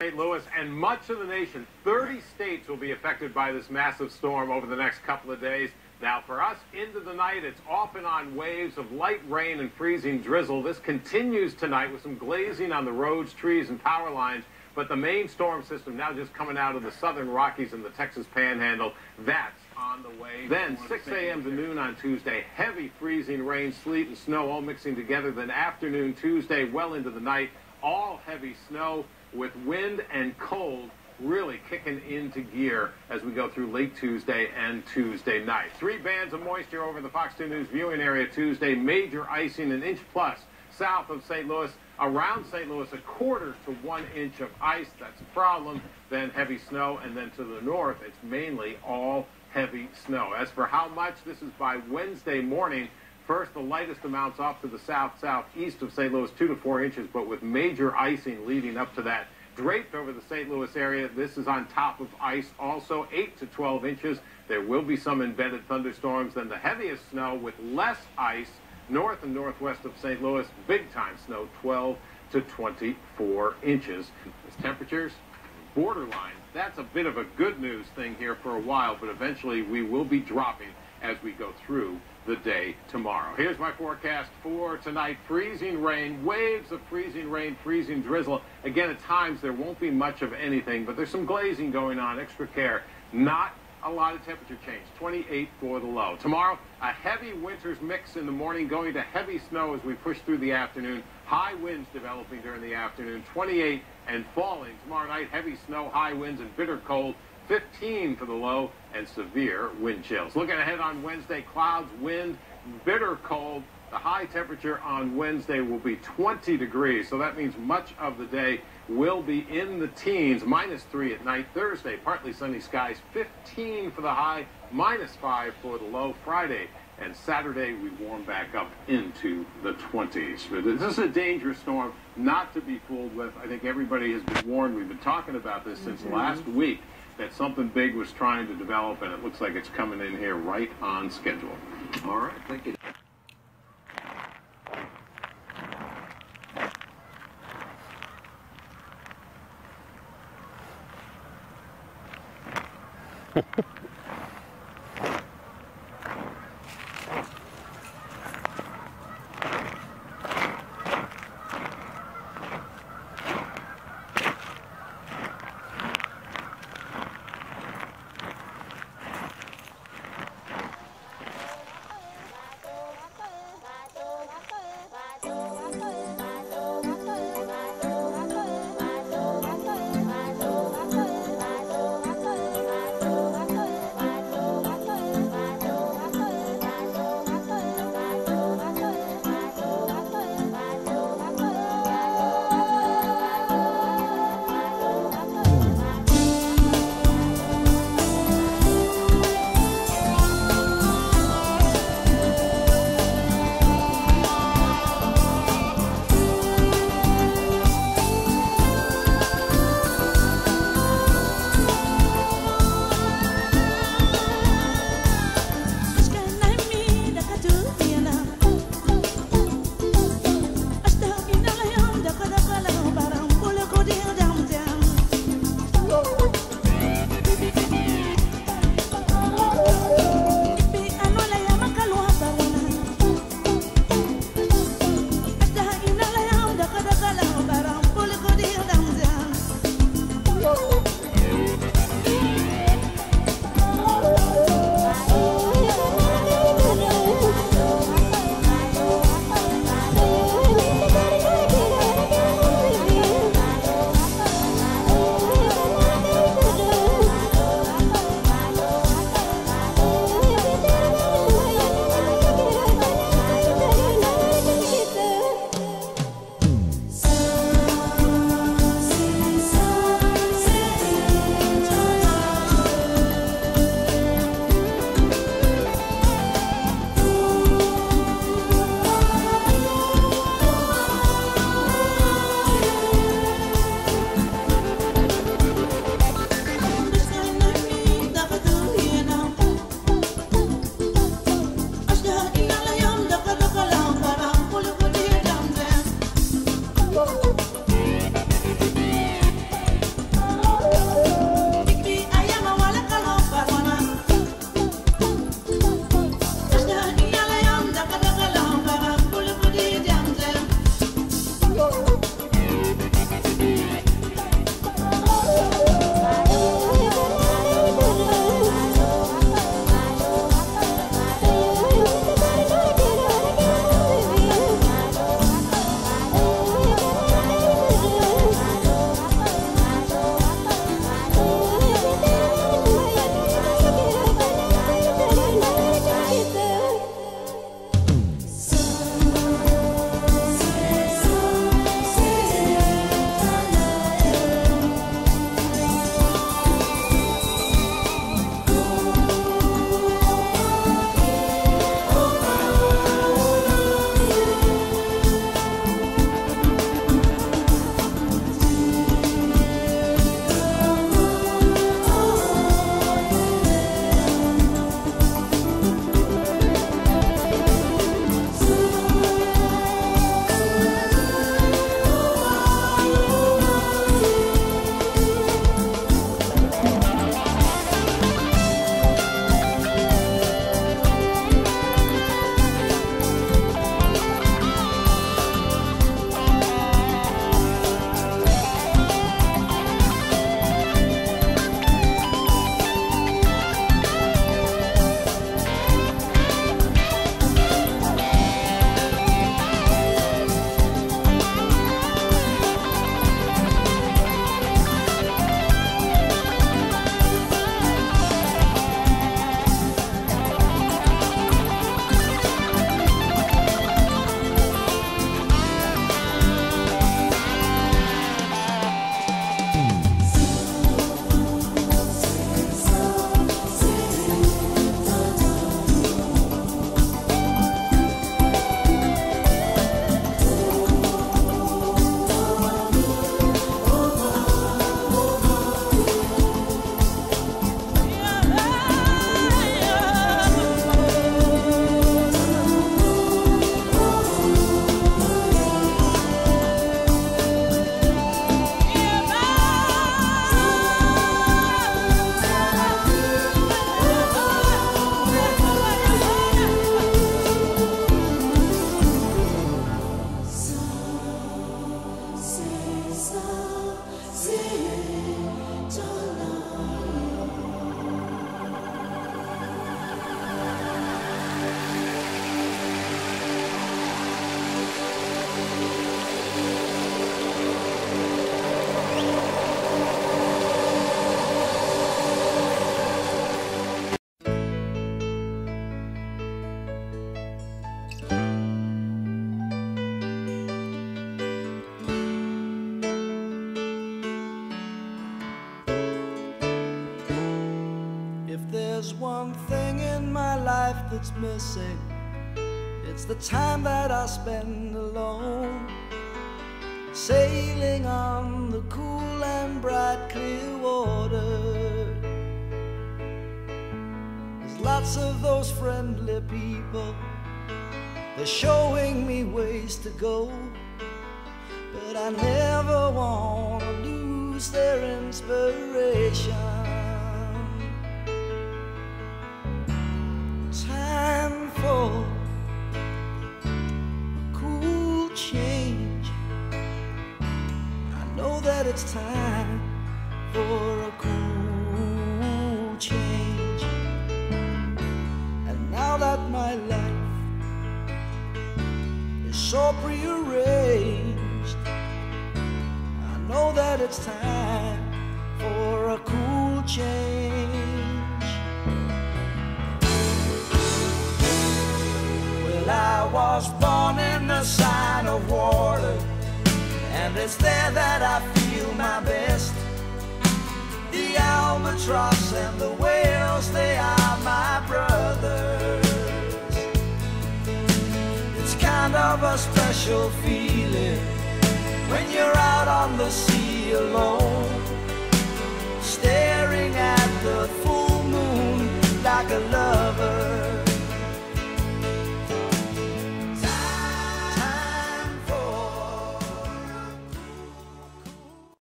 St. Louis and much of the nation. 30 states will be affected by this massive storm over the next couple of days. Now, for us, into the night, it's off and on waves of light rain and freezing drizzle. This continues tonight with some glazing on the roads, trees, and power lines. But the main storm system now just coming out of the southern Rockies and the Texas Panhandle, that's on the way. Then 6 a.m. to noon on Tuesday, heavy freezing rain, sleet, and snow all mixing together. Then afternoon Tuesday, well into the night, all heavy snow with wind and cold really kicking into gear as we go through late Tuesday and Tuesday night. 3 bands of moisture over the Fox 2 News viewing area Tuesday. Major icing, an inch plus south of St. Louis. Around St. Louis, 1/4 to 1 inch of ice. That's a problem. Then heavy snow, and then to the north, it's mainly all heavy snow. As for how much, this is by Wednesday morning. First, the lightest amounts off to the southeast of St. Louis, 2 to 4 inches, but with major icing leading up to that. Draped over the St. Louis area, this is on top of ice, also 8 to 12 inches. There will be some embedded thunderstorms. Then the heaviest snow with less ice north and northwest of St. Louis, big-time snow, 12 to 24 inches. As temperatures, borderline. That's a bit of a good news thing here for a while, but eventually we will be dropping as we go through the day tomorrow. Here's my forecast for tonight. Freezing rain, waves of freezing rain, freezing drizzle. Again, at times there won't be much of anything, but there's some glazing going on. Extra care. Not a lot of temperature change. 28 for the low. Tomorrow, a heavy winter's mix in the morning, going to heavy snow as we push through the afternoon. High winds developing during the afternoon. 28 and falling. Tomorrow night, heavy snow, high winds, and bitter cold. 15 for the low and severe wind chills. Looking ahead on Wednesday, clouds, wind, bitter cold. The high temperature on Wednesday will be 20 degrees, so that means much of the day will be in the teens. -3 at night. Thursday, partly sunny skies, 15 for the high, -5 for the low. Friday and Saturday, we warm back up into the 20s. But this is a dangerous storm not to be fooled with. I think everybody has been warned. We've been talking about this since last week, that something big was trying to develop, and it looks like it's coming in here right on schedule. All right, thank you. one thing in my life that's missing. It's the time that I spend alone, sailing on the cool and bright clear water. There's lots of those friendly people, they're showing me ways to go, but I never want to lose their inspiration. Time for a cool change. I know that it's time for a cool change. And now that my life is so prearranged, I know that it's time for a cool change. Well, I was born in the sign of water, and it's there that I feel my best. The albatross and the whales, they are my brothers. It's kind of a special feeling when you're out on the sea alone,